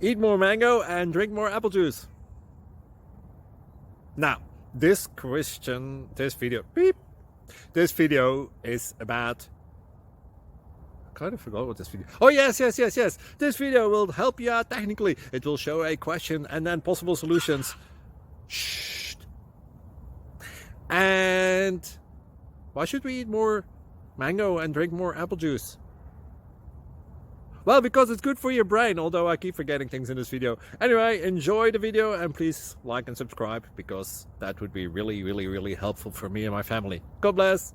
Eat more mango and drink more apple juice. Now, this video is about, I kind of forgot what this video. Oh, yes. This video will help you out technically. It will show a question and then possible solutions. Shh. And why should we eat more mango and drink more apple juice? Well, because it's good for your brain, although I keep forgetting things in this video. Anyway, enjoy the video and please like and subscribe, because that would be really helpful for me and my family. God bless!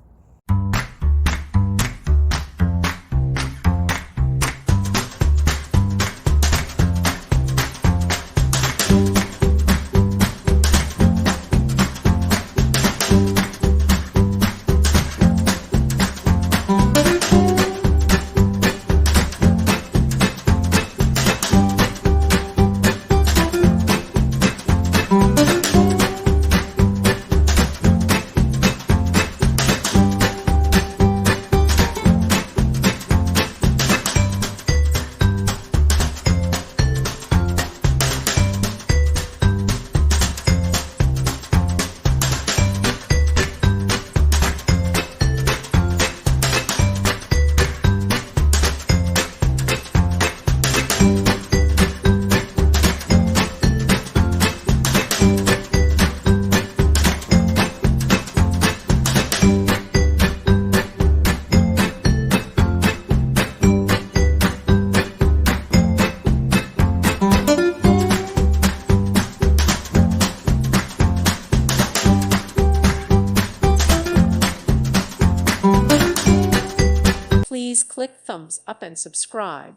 Please click thumbs up and subscribe.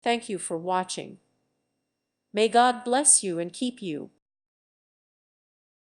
Thank you for watching. May God bless you and keep you.